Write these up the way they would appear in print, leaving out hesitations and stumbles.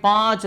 5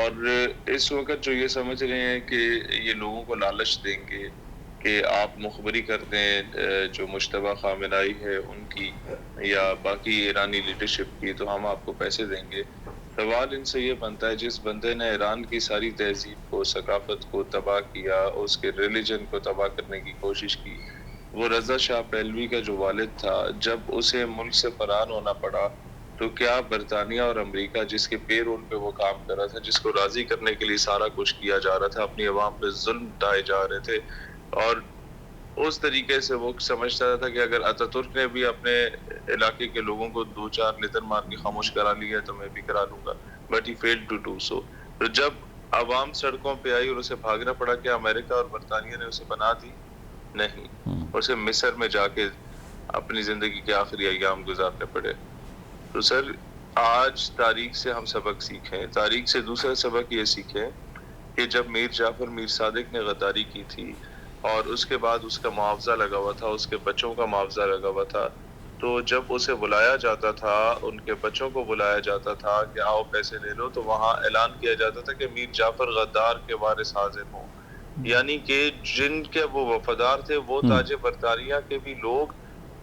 اور اس وقت جو یہ سمجھ رہے ہیں کہ یہ لوگوں کو لالچ دیں گے کہ آپ مخبری کر دیں جو مجتبیٰ خامنائی ہے ان کی یا باقی ایرانی لیڈرشپ کی تو ہم آپ کو پیسے دیں گے. سوال ان سے یہ بنتا ہے جس بندے نے ایران کی ساری تہذیب کو، ثقافت کو تباہ کیا، اس کے ریلیجن کو تباہ کرنے کی کوشش کی، وہ رضا شاہ پہلوی کا جو والد تھا، جب اسے ملک سے فرار ہونا پڑا تو کیا برطانیہ اور امریکہ جس کے پے رول پہ وہ کام کر رہا تھا، جس کو راضی کرنے کے لیے سارا کچھ کیا جا رہا تھا، اپنی عوام پہ ظلم ڈھائے جا رہے تھے، اور اس طریقے سے وہ سمجھتا تھا کہ اگر اتا ترک نے بھی اپنے علاقے کے لوگوں کو 2-4 لتر مار کے خاموش کرا لیا تو میں بھی کرا لوں گا، but he failed to do so. تو جب عوام سڑکوں پہ آئی اور اسے بھاگنا پڑا، کہ امریکہ اور برطانیہ نے اسے بنا دی؟ نہیں، اسے مصر میں جا کے اپنی زندگی کے آخری ایام گزارنے پڑے. تو سر آج تاریخ سے ہم سبق سیکھیں. تاریخ سے دوسرا سبق یہ سیکھیں کہ جب میر جعفر میر صادق نے غداری کی تھی اور اس کے بعد اس کا معاوضہ لگا ہوا تھا، اس کے بچوں کا معاوضہ لگا ہوا تھا، تو جب اسے بلایا جاتا تھا، ان کے بچوں کو بلایا جاتا تھا کہ آؤ پیسے لے لو، تو وہاں اعلان کیا جاتا تھا کہ میر جعفر غدار کے وارث حاضر ہوں. یعنی کہ جن کے وہ وفادار تھے وہ تاج برطانیہ کے بھی لوگ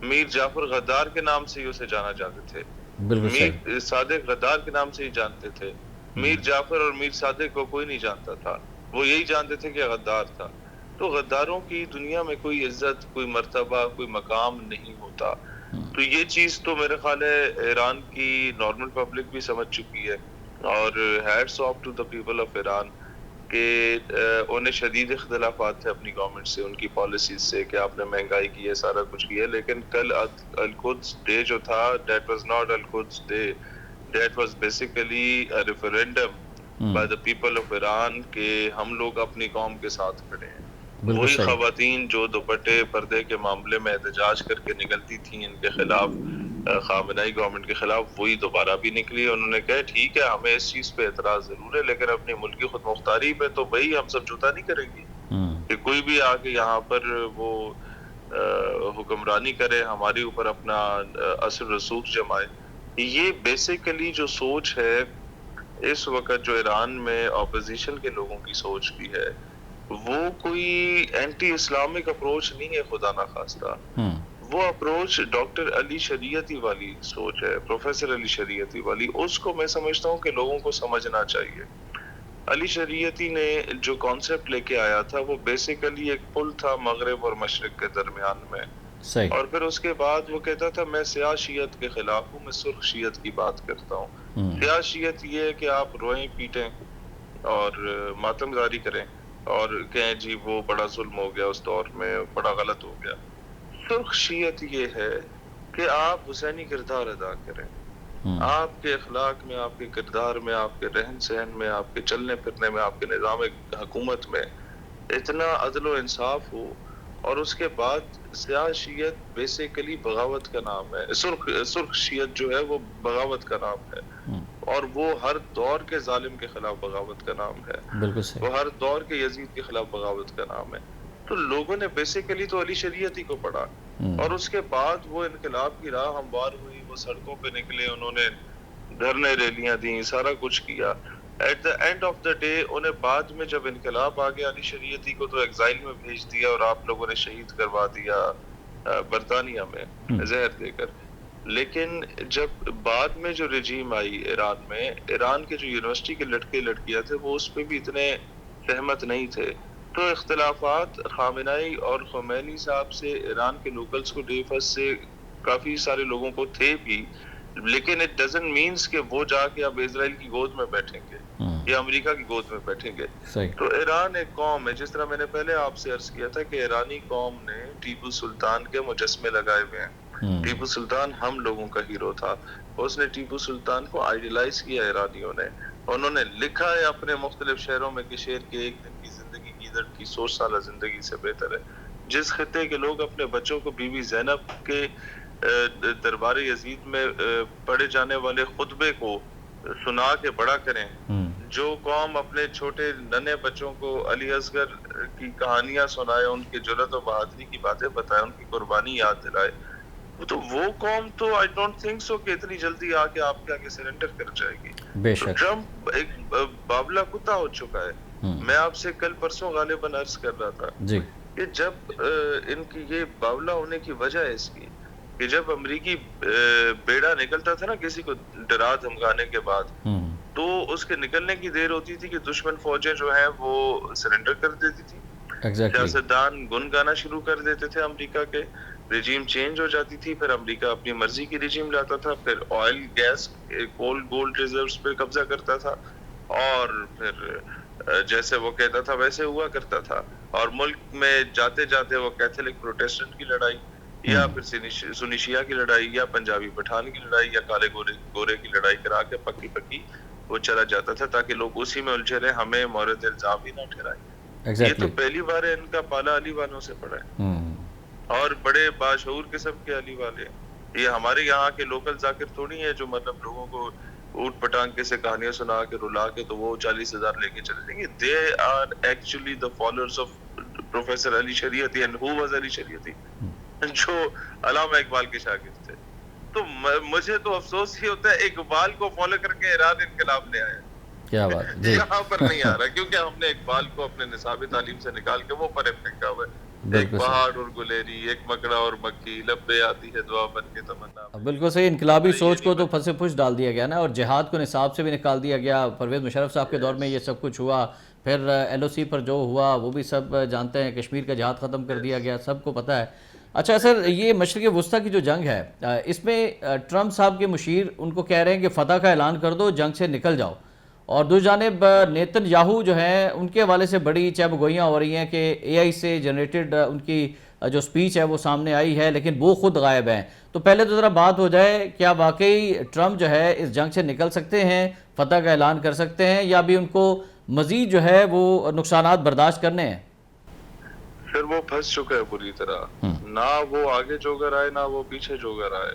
میر جعفر غدار کے نام سے ہی اسے جانا جاتے تھے، بالکل صحیح. میر صادق غدار کے نام سے ہی جانتے تھے. میر جعفر اور میر صادق کو کوئی نہیں جانتا تھا، وہ یہی جانتے تھے کہ غدار تھا. تو غداروں کی دنیا میں کوئی عزت، کوئی مرتبہ، کوئی مقام نہیں ہوتا. تو یہ چیز تو میرے خیال ہے ایران کی نارمل پبلک بھی سمجھ چکی ہے، اور hats off to the people of Iran کہ انہیں شدید اختلافات تھے اپنی گورنمنٹ سے، ان کی پالیسیز سے، کہ آپ نے مہنگائی کی ہے، سارا کچھ کیا ہے، لیکن کل القدس ڈے جو تھا، دیٹ واز ناٹ القدس day, that was basically referendum by the people of Iran کہ ہم لوگ اپنی قوم کے ساتھ کھڑے ہیں. وہی خواتین جو دوپٹے پردے کے معاملے میں احتجاج کر کے نکلتی تھیں ان کے خلاف، خامنائی گورنمنٹ کے خلاف، وہی دوبارہ بھی نکلی. انہوں نے کہا ٹھیک ہے ہمیں اس چیز پہ اعتراض ضرور ہے، لیکن اپنی ملکی خود مختاری پہ تو بھائی ہم سب جوتا نہیں کریں گے کہ کوئی بھی آ کے یہاں پر وہ حکمرانی کرے، ہمارے اوپر اپنا اثر رسوخ جمائے. یہ بیسیکلی جو سوچ ہے اس وقت جو ایران میں اپوزیشن کے لوگوں کی سوچ بھی ہے، وہ کوئی اینٹی اسلامک اپروچ نہیں ہے خدا نخواستہ. وہ اپروچ ڈاکٹر علی شریعتی والی سوچ ہے، پروفیسر علی شریعتی والی. اس کو میں سمجھتا ہوں کہ لوگوں کو سمجھنا چاہیے. علی شریعتی نے جو کانسیپٹ لے کے آیا تھا وہ بیسیکلی ایک پل تھا مغرب اور مشرق کے درمیان میں، اور پھر اس کے بعد وہ کہتا تھا میں سیاہ شیعت کے خلاف ہوں، میں سرخ شیعت کی بات کرتا ہوں. سیاہ شیعت یہ ہے کہ آپ روئیں پیٹیں اور ماتم زاری کریں اور کہیں جی وہ بڑا ظلم ہو گیا اس دور میں، بڑا غلط ہو گیا. سرخ شیعت یہ ہے کہ آپ حسینی کردار ادا کریں، آپ کے اخلاق میں، آپ کے کردار میں، آپ کے رہن سہن میں، آپ کے چلنے پھرنے میں، آپ کے نظام حکومت میں اتنا عدل و انصاف ہو. اور اس کے بعد سیاہ شیعت بیسیکلی بغاوت کا نام ہے، سرخ شیعت جو ہے وہ بغاوت کا نام ہے، اور وہ ہر دور کے ظالم کے خلاف بغاوت کا نام ہے، وہ ہر دور کے یزید کے خلاف بغاوت کا نام ہے. تو لوگوں نے بیسیکلی تو علی شریعتی کو پڑھا، اور اس کے بعد وہ انقلاب کی راہ ہموار ہوئی، وہ سڑکوں پہ نکلے، انہوں نے دھرنے ریلیاں دیں، سارا کچھ کیا. At the end of the day انہیں بعد میں جب انقلاب آ گیا، علی شریعتی کو تو ایگزائل میں بھیج دیا اور آپ لوگوں نے شہید کروا دیا برطانیہ میں زہر دے کر. لیکن جب بعد میں جو رجیم آئی ایران میں، ایران کے جو یونیورسٹی کے لڑکے لڑکیاں تھے وہ اس پہ بھی اتنے سہمت نہیں تھے. تو اختلافات خامنائی اور خمینی صاحب سے ایران کے لوکلز کو ڈی ایف ایس سے کافی سارے لوگوں کو تھے بھی، لیکن اٹ ڈزنٹ مینس کہ وہ جا کے اب اسرائیل کی گود میں بیٹھیں گے یا امریکہ کی گود میں بیٹھیں گے. تو ایران ایک قوم ہے، جس طرح میں نے پہلے آپ سے عرض کیا تھا کہ ایرانی قوم نے ٹیپو سلطان کے مجسمے لگائے ہوئے ہیں. ٹیپو سلطان ہم لوگوں کا ہیرو تھا، اس نے ٹیپو سلطان کو آئیڈیلائز کیا ایرانیوں نے. انہوں نے لکھا ہے اپنے مختلف شہروں میں کہ شیر کے ایک دن کی زندگی گیدڑ کی 100 سالہ زندگی سے بہتر ہے. جس خطے کے لوگ اپنے بچوں کو بی بی زینب کے دربار یزید میں پڑھے جانے والے خطبے کو سنا کے بڑا کریں، جو قوم اپنے چھوٹے ننھے بچوں کو علی اصغر کی کہانیاں سنائے، ان کی جرأت و بہادری کی باتیں بتائے، ان کی قربانی یاد دلائے، تو وہ قوم تو آئی ڈونٹ تھنک سو کہ اتنی جلدی آ کے آپ کے آگے سرنڈر کر جائے گی. بے تو شک. ٹرمپ ایک باولا کتا ہو چکا ہے. میں آپ سے کل پرسوں غالباً عرض کر رہا تھا جی کہ جب ان کی یہ باولا ہونے کی وجہ ہے اس کی کہ جب امریکی بیڑا نکلتا تھا نا کسی کو ڈرا دھمکانے کے بعد تو اس کے نکلنے کی دیر ہوتی تھی کہ دشمن فوجیں جو ہیں وہ سرنڈر کر دیتی تھی. ایگزیکٹلی. سیاستدان گن گانا شروع کر دیتے تھے امریکہ کے, رجیم چینج ہو جاتی تھی, پھر امریکہ اپنی مرضی کی رجیم لاتا تھا, پھر آئل گیس کول گولڈ ریزروز پہ قبضہ کرتا تھا اور پھر جیسے وہ کہتا تھا ویسے ہوا کرتا تھا. اور ملک میں جاتے جاتے وہ کیتھولک پروٹیسٹنٹ کی لڑائی یا پھر سنی شیعہ کی لڑائی یا پنجابی پٹھان کی لڑائی یا کالے گورے کی لڑائی کرا کے پکی پکی وہ چلا جاتا تھا تاکہ لوگ اسی میں الجھے رہے, ہمیں مورد الزام ہی نہ ٹھہرائے. یہ تو پہلی بار ہے ان کا پالا علی والوں سے پڑا ہے اور بڑے باشعور قسم کے علی والے ہیں. یہ ہمارے یہاں کے لوکل ذاکر تھوڑی ہیں جو مطلب لوگوں کو اوٹ پٹانگ کے سے کہانیاں سنا کے رلا کے تو وہ 40,000 لے کے چلے جائیں گے. They are actually the followers of professor Ali Shariati and who was Ali Shariati, جو علامہ اقبال کے شاگرد تھے. تو مجھے تو افسوس ہی ہوتا ہے اقبال کو فالو کر کے ایران انقلاب لے آیا. کیا بات جی. یہاں پر نہیں آ رہا کیونکہ ہم نے اقبال کو اپنے نصاب تعلیم سے نکال کے وہ پرے پھینکا ہوا ہے. ایک پہاڑ اور گلیری, ایک مکڑا اور مکھی, لبے آتی ہے دعا بن کے تمنا. بالکل صحیح. انقلابی سوچ کو تو پھنسے پش ڈال دیا گیا نا, اور جہاد کو نصاب سے بھی نکال دیا گیا. پرویز مشرف صاحب کے دور میں یہ سب کچھ ہوا, پھر ایل او سی پر جو ہوا وہ بھی سب جانتے ہیں. کشمیر کا جہاد ختم کر دیا گیا, سب کو پتہ ہے. اچھا سر, یہ مشرق وسطیٰ کی جو جنگ ہے اس میں ٹرمپ صاحب کے مشیر ان کو کہہ رہے ہیں کہ فتح کا اعلان کر دو, جنگ سے نکل جاؤ, اور دوسری جانب نیتن یاہو جو ہیں ان کے حوالے سے بڑی چہب گوئیاں ہو رہی ہیں کہ اے آئی سے جنریٹڈ ان کی جو سپیچ ہے وہ سامنے آئی ہے لیکن وہ خود غائب ہیں. تو پہلے تو ذرا بات ہو جائے, کیا واقعی ٹرمپ جو ہے اس جنگ سے نکل سکتے ہیں, فتح کا اعلان کر سکتے ہیں, یا بھی ان کو مزید جو ہے وہ نقصانات برداشت کرنے ہیں؟ پھر وہ پھنس چکا ہے بری طرح, نہ وہ آگے جو کر آئے نہ وہ پیچھے جو کر آئے.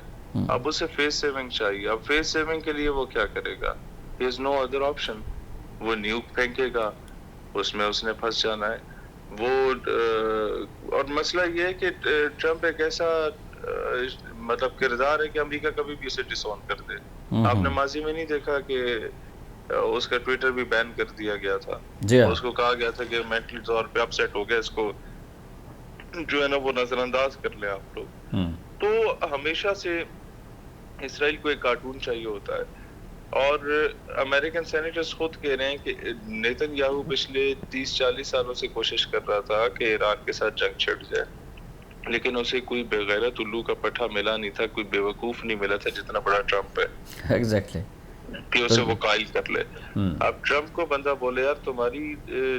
اب اسے فیس سیونگ چاہیے. اب فیس سیونگ کے لیے وہ کیا کرے گا؟ He has no other option. وہ نیوک پھینکے گا, اس میں اس نے پھنس جانا ہے. وہ اور مسئلہ یہ ہے کہ ٹرمپ ایک ایسا مطلب کردار ہے کہ امریکہ کبھی بھی اسے ڈس آن کر دے. آپ نے ماضی میں نہیں دیکھا کہ اس کا ٹویٹر بھی بین کر دیا گیا تھا, اس کو کہا گیا تھا کہ مینٹل طور پہ اپسیٹ ہو گیا, اس کو جو ہے نا وہ نظر انداز کر لیں آپ لوگ. تو ہمیشہ سے اسرائیل کو ایک کارٹون چاہیے ہوتا ہے, اور امریکن سینیٹرز خود کہہ رہے ہیں کہ نیتن یاہو پچھلے 30-40 سالوں سے کوشش کر رہا تھا کہ ایران کے ساتھ جنگ چھڑ جائے, لیکن اسے کوئی بے غیرت الو کا پٹھا ملا نہیں تھا, کوئی بیوقوف نہیں ملا تھا جتنا بڑا ٹرمپ ہے ایگزیکٹلی کہ اسے وہ قائل کر لے. اب ٹرمپ کو بندہ بولے یار تمہاری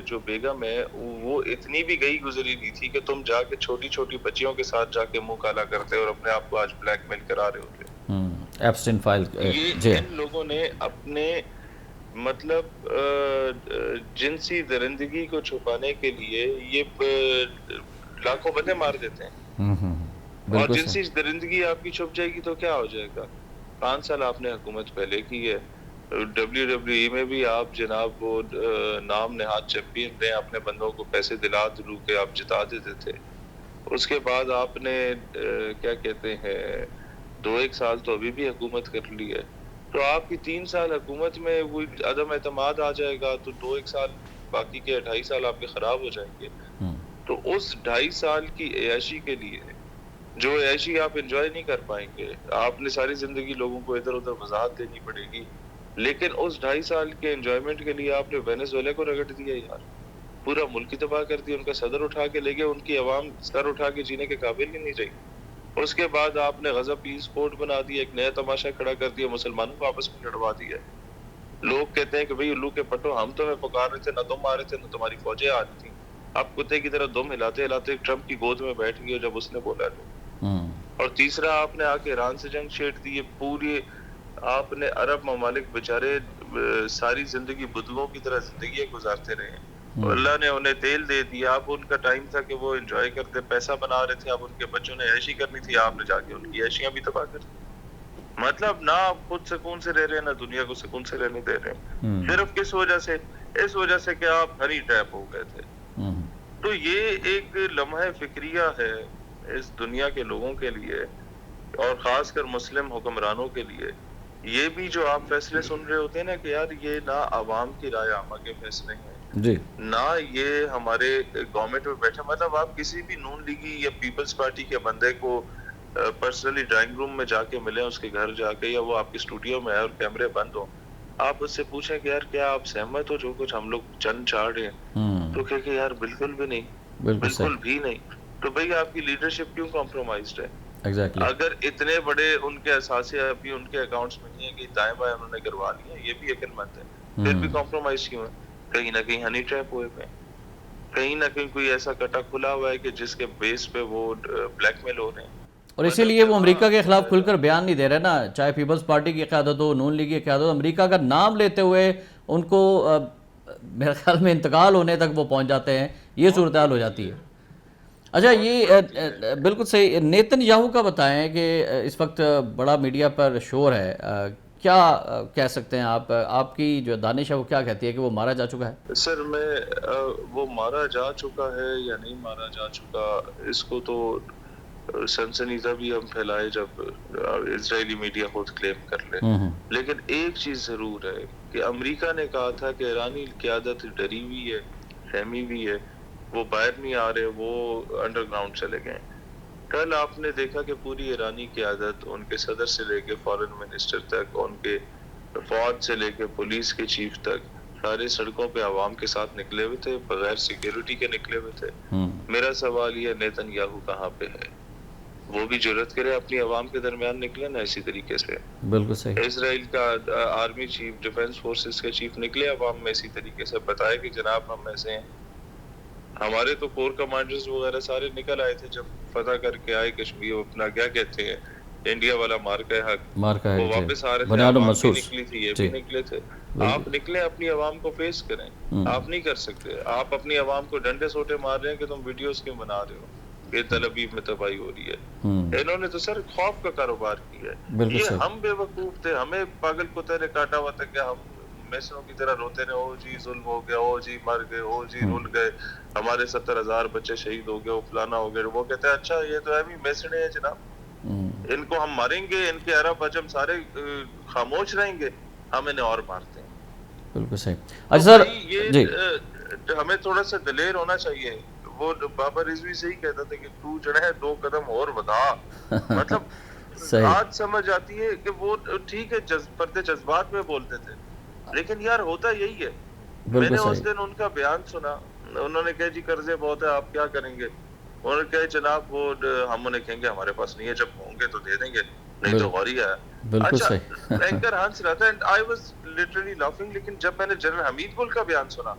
جو بیگم ہے وہ اتنی بھی گئی گزری نہیں تھی کہ تم جا کے چھوٹی چھوٹی بچیوں کے ساتھ جا کے منہ کالا کرتے اور اپنے آپ کو آج بلیک میل کرا رہے ہوتے. Epstein file. یہ ان لوگوں نے اپنے مطلب جنسی درندگی کو چھپانے کے لیے یہ لاکھوں بندے مار دیتے ہیں, اور جنسی درندگی آپ کی چھپ جائے گی تو کیا ہو جائے گا. 5 سال آپ نے حکومت پہلے کی ہے, WWE میں بھی آپ جناب وہ نام نہاد چیمپئن رہے, اپنے بندوں کو پیسے دلا دلو کے آپ جتا دیتے تھے. اس کے بعد آپ نے کیا کہتے ہیں 2-1 سال تو ابھی بھی حکومت کر لی ہے, تو آپ کی 3 سال حکومت میں وہ عدم اعتماد آ جائے گا, تو 2-1 سال باقی کے 2.5 سال آپ کے خراب ہو جائیں گے. تو اس 2.5 سال کی عیاشی کے لیے جو عیاشی آپ انجوائے نہیں کر پائیں گے, آپ نے ساری زندگی لوگوں کو ادھر ادھر وضاحت دینی پڑے گی, لیکن اس 2.5 سال کے انجوائمنٹ کے لیے آپ نے وینیزویلا کو رگڑ دیا یار, پورا ملک ہی تباہ کر دیا, ان کا صدر اٹھا کے لے گئے, ان کی عوام سر اٹھا کے جینے کے قابل ہی نہیں رہی. اس کے بعد آپ نے غزہ پیس پورٹ بنا دیا, ایک نیا تماشا کھڑا کر دیا, مسلمانوں کو آپس میں لڑوا دیا. لوگ کہتے ہیں کہ بھئی الو کے پٹو ہم تمہیں پکار رہے تھے, نہ تم آ رہے تھے نہ تمہاری فوجیں آ رہی تھیں, آپ کتے کی طرح دم ہلاتے ہلاتے ٹرمپ کی گود میں بیٹھ گئے جب اس نے بولا لو. اور تیسرا آپ نے آ کے ایران سے جنگ چھیڑ دی. پوری آپ نے عرب ممالک بیچارے ساری زندگی بدوؤں کی طرح زندگیاں گزارتے رہے, اللہ نے انہیں تیل دے دیا. اب ان کا ٹائم تھا کہ وہ انجوائے کرتے, پیسہ بنا رہے تھے, اب ان کے بچوں نے عیشی کرنی تھی, آپ نے جا کے ان کی عیشیاں بھی تباہ کر دی. مطلب نہ آپ خود سکون سے رہ رہے ہیں نہ دنیا کو سکون سے رہنے دے رہے ہیں, صرف کس وجہ سے, اس وجہ سے کہ آپ ہنی ٹیپ ہو گئے تھے. تو یہ ایک لمحہ فکریہ ہے اس دنیا کے لوگوں کے لیے, اور خاص کر مسلم حکمرانوں کے لیے, یہ بھی جو آپ فیصلے سن رہے ہوتے ہیں نا کہ یار یہ نہ عوام کی رائے عامہ کے فیصلے ہیں جی نہ یہ ہمارے گورنمنٹ میں بیٹھے، مطلب آپ کسی بھی نون لیگی یا پیپلز پارٹی کے بندے کو پرسنلی ڈرائنگ روم میں جا کے ملیں، اس کے گھر جا کے، یا وہ آپ کے اسٹوڈیو میں ہے اور کیمرے بند ہوں، آپ اس سے پوچھیں کہ یار کیا آپ سہمت ہو جو کچھ ہم لوگ چند چاڑ رہے ہیں، تو کہ یار بالکل بھی نہیں، بالکل بالکل صحیح، بھی نہیں. تو بھئی آپ کی لیڈرشپ کیوں کمپرومائزڈ ہے؟ ایگزیکٹلی. اگر اتنے بڑے ان کے اثاثے ابھی ان کے اکاؤنٹس میں نہیں ہے کہ دائیں بائیں انہوں نے کروا لیا، یہ بھی ایک مت ہے، پھر بھی کمپرومائز کیوں ہے؟ کہیں نہ کہیں ہنی ٹریپ ہوئے پہ، کہیں نہ کہیں کوئی ایسا کٹا کھلا ہوا ہے کہ جس کے بیس پہ وہ بلیک میل ہو رہے ہیں. اور اسی لیے وہ امریکہ کے خلاف کھل کر بیان نہیں دے رہے نا، چاہے پیپلز پارٹی کی قیادت ہو، نون لیگ کی قیادت ہو، امریکہ کا نام لیتے ہوئے ان کو میرے خیال میں انتقال ہونے تک وہ پہنچ جاتے ہیں، یہ صورتحال ہو جاتی ہے. اچھا یہ بالکل صحیح. نیتن یاہو کا بتائیں کہ اس وقت بڑا میڈیا پر شور ہے، کیا کہہ سکتے ہیں آپ کی جو دانش ہے وہ کیا کہتی ہے کہ وہ مارا جا چکا ہے؟ سر وہ مارا جا چکا ہے یا نہیں مارا جا چکا، اس کو تو سنسنی تبھی ہم پھیلائے جب اسرائیلی میڈیا خود کلیم کر لے. لیکن ایک چیز ضرور ہے کہ امریکہ نے کہا تھا کہ ایرانی قیادت ڈری ہوئی ہے، خیمی ہوئی ہے، وہ باہر نہیں آ رہے، وہ انڈر گراؤنڈ چلے گئے. کل آپ نے دیکھا کہ پوری ایرانی قیادت ان کے صدر سے لے کے فارن منسٹر تک، ان کے فوج سے لے کے پولیس کے چیف تک، سارے سڑکوں پہ عوام کے ساتھ نکلے ہوئے تھے، بغیر سیکیورٹی کے نکلے ہوئے تھے. میرا سوال یہ نیتن یاہو کہاں پہ ہے؟ وہ بھی جرأت کرے اپنی عوام کے درمیان نکلے نا اسی طریقے سے. بالکل صحیح. اسرائیل کا آرمی چیف، ڈیفنس فورسز کا چیف نکلے عوام میں اسی طریقے سے، بتائے کہ جناب ہم ایسے ہیں. ہمارے تو کور کمانڈرز وغیرہ سارے نکل آئے تھے جب فتح کر کے آئے کشمیر، اپنا کیا کہتے ہیں انڈیا والا مارکا ہے حق، وہ واپس آ رہے تھے، عوام بھی نکلی تھی، یہ بھی نکلے تھے. آپ نکلیں اپنی عوام کو فیس کریں. آپ نہیں کر سکتے، آپ اپنی عوام کو ڈنڈے سوٹے مار رہے ہیں کہ تم ویڈیوز کیوں بنا رہے ہو، یہ تل ابیب میں تباہی ہو رہی ہے. انہوں نے تو سر خوف کا کاروبار کیا ہے. یہ ہم بے وقوف تھے، ہمیں پاگل کتے نے کاٹا ہوا تھا کہ ہم میسروں کی طرح روتے رہے، او جی ظلم ہو گیا، او جی مر گئے، او جی رول گئے، ہمارے 70,000 بچے شہید ہو گئے، وہ فلانا ہو گئے. وہ کہتے ہیں اچھا یہ تو ایوی میسڑے ہیں جناب، ان کو ہم ماریں گے، ان کے عرب عجم سارے خاموش رہیں گے، ہم انہیں اور مارتے ہیں. بالکل صحیح. اچھا سر یہ ہمیں تھوڑا سا دلیر ہونا چاہیے. وہ بابا رضوی سے ہی کہتا تھا کہ تو جو ہے 2 قدم اور بڑھا. مطلب آج سمجھ آتی ہے کہ وہ ٹھیک ہے پردے جذبات میں بولتے تھے، لیکن یار ہوتا یہی ہے. میں نے اس دن ان کا بیان سنا، انہوں نے کہا جی قرضے بہت ہے آپ کیا کریں گے. انہوں نے کہا جناب وہ ہم انہیں کہیں گے ہمارے پاس نہیں ہے، جب ہوں گے تو دے دیں گے، نہیں تو غوری ہے. اچھا اینکر ہنس رہا تھا and I was literally laughing. لیکن جب میں نے جنرل حمید گل کا بیان سنا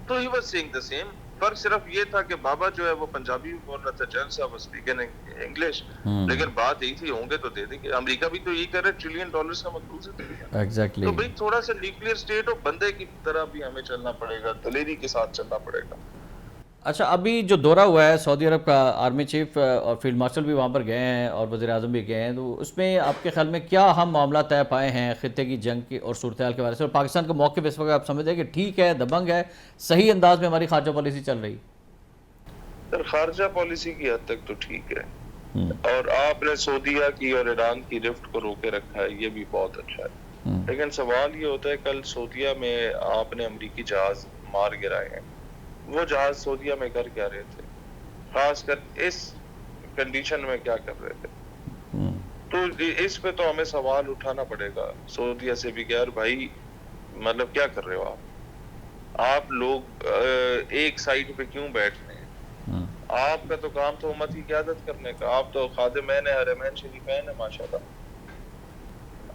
تو he was saying the same. فرق صرف یہ تھا کہ بابا جو ہے وہ پنجابی بول رہا تھا، جنرل صاحب اسپیکن انگلش، لیکن بات یہی تھی ہوں گے تو دے دیں گے. امریکہ بھی تو یہی کر رہے $1 ٹریلین کا مقروض ہے. ایگزیکٹلی. تو بھئی تھوڑا سا نیوکلیر اسٹیٹ ہو، بندے کی طرح بھی ہمیں چلنا پڑے گا، دلیری کے ساتھ چلنا پڑے گا. اچھا ابھی جو دورہ ہوا ہے سعودی عرب کا، آرمی چیف اور فیلڈ مارشل بھی وہاں پر گئے ہیں اور وزیر اعظم بھی گئے ہیں، تو اس میں آپ کے خیال میں کیا اہم معاملات طے پائے ہیں خطے کی جنگ کی اور صورتحال کے بارے سے، اور پاکستان کا موقف اس وقت آپ سمجھتے ہیں کہ ٹھیک ہے، دبنگ ہے، صحیح انداز میں ہماری خارجہ پالیسی چل رہی؟ سر خارجہ پالیسی کی حد تک تو ٹھیک ہے، اور آپ نے سعودیہ کی اور ایران کی رفٹ کو روکے رکھا ہے، یہ بھی بہت اچھا ہے. لیکن سوال یہ ہوتا ہے کل سعودیہ میں آپ نے امریکی جہاز مار گرائے ہیں، وہ جہاز سعودیہ میں کر کیا رہے تھے، خاص کر اس کنڈیشن میں کیا کر رہے تھے. تو اس پہ تو ہمیں سوال اٹھانا پڑے گا سعودیہ سے بھی کہ یار بھائی مطلب کیا کر رہے ہو آپ لوگ ایک سائٹ پہ کیوں بیٹھ رہے ہیں. آپ کا تو کام تو امت کی قیادت کرنے کا، آپ تو خادمین حرمین شریفین ہیں ماشاءاللہ،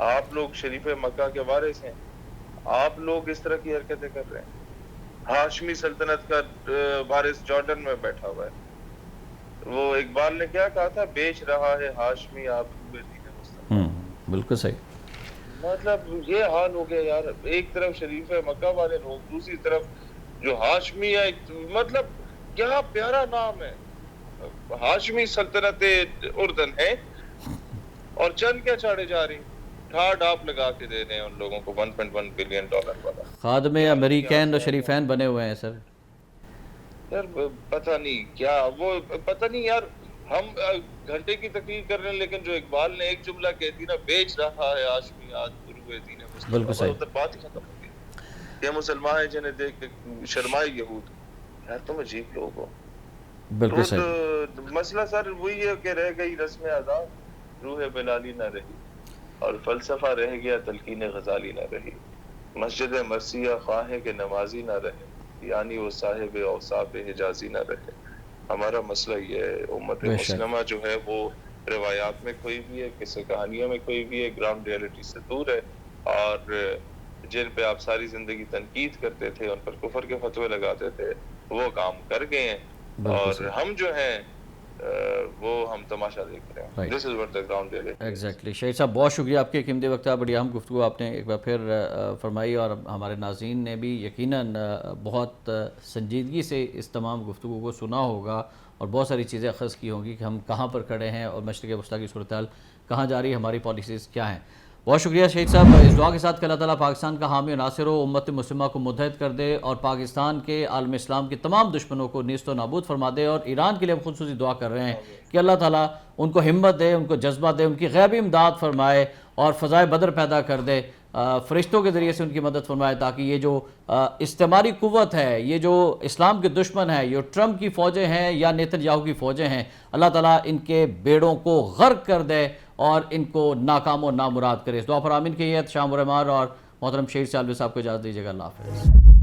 آپ لوگ شریف مکہ کے وارث ہیں، آپ لوگ اس طرح کی حرکتیں کر رہے ہیں. ہاشمی سلطنت کا وارث جارڈن میں بیٹھا ہوا ہے. وہ اقبال نے کیا کہا تھا، بیچ رہا ہے ہاشمی آپ ہوئے دین مصطفیٰ. بالکل صحیح. مطلب یہ حال ہو گیا یار، ایک طرف شریف مکہ والے لوگ، دوسری طرف جو ہاشمی ہے. مطلب کیا پیارا نام ہے، ہاشمی سلطنت اردن ہے، اور چند کیا چاڑے جا رہی، ٹھاڈ آپ لگا کے دے رہے ہیں ان لوگوں کو $1.1 بلین والا. خادم امریکین اور شریفین بنے ہوئے ہیں سر. یار پتہ نہیں کیا، وہ پتہ نہیں یار، ہم گھنٹے کی تقریر کر رہے ہیں لیکن جو اقبال نے ایک جملہ کہہ دی نا، بیچ رہا ہے ہاشمی آج ہوئے دین بالکل مسلم، صحیح، ادھر بات ہی ختم ہو گئی. یہ مسلمان ہیں جنہیں دیکھ کے شرمائے یہود. یار تم عجیب لوگ ہو. بالکل صحیح. تو مسئلہ سر وہی ہے کہ رہ گئی رسم آزاد، روح بلالی نہ رہی، اور فلسفہ رہ گیا تلقین غزالی نہ رہی. مسجد مرثیہ خواہیں کہ نمازی نہ رہے، یعنی وہ صاحب اوصاف حجازی نہ رہے. ہمارا مسئلہ یہ ہے، امت بے شک، مسلمہ جو ہے وہ روایات میں کوئی بھی ہے، قصے کہانیوں میں کوئی بھی ہے، گراؤنڈ ریئلٹی سے دور ہے. اور جن پہ آپ ساری زندگی تنقید کرتے تھے، ان پر کفر کے فتوے لگاتے تھے، وہ کام کر گئے ہیں. بالکل اور صحیح. ہم جو ہیں وہ ہم تماشا دیکھ رہے ہیں. Right. This is what the ground reality. Exactly. شہید صاحب بہت شکریہ آپ کے قیمتی وقت. بڑی اہم گفتگو آپ نے ایک بار پھر فرمائی، اور ہمارے ناظرین نے بھی یقیناً بہت سنجیدگی سے اس تمام گفتگو کو سنا ہوگا، اور بہت ساری چیزیں اخذ کی ہوں گی کہ ہم کہاں پر کھڑے ہیں اور مشرق وسطیٰ کی صورتحال کہاں جا رہی ہے، ہماری پالیسیز کیا ہیں. بہت شکریہ شہید صاحب. اس دعا کے ساتھ کہ اللہ تعالیٰ پاکستان کا حامی و ناصر ہو، امت مسلمہ کو متحد کر دے، اور پاکستان کے عالم اسلام کے تمام دشمنوں کو نیست و نابود فرما دے. اور ایران کے لیے ہم خصوصی دعا کر رہے ہیں کہ اللہ تعالیٰ ان کو ہمت دے، ان کو جذبہ دے، ان کی غیبی امداد فرمائے، اور فضائے بدر پیدا کر دے، فرشتوں کے ذریعے سے ان کی مدد فرمائے، تاکہ یہ جو استعماری قوت ہے، یہ جو اسلام کے دشمن ہے، یہ ٹرمپ کی فوجیں ہیں یا نیتن یاہو کی فوجیں ہیں، اللہ تعالیٰ ان کے بیڑوں کو غرق کر دے اور ان کو ناکام و نامراد کرے. اس دعا پر آمین کہیے. شام الرحمان اور محترم شہید سالوی صاحب کو اجازت دیجیے گا. اللہ حافظ.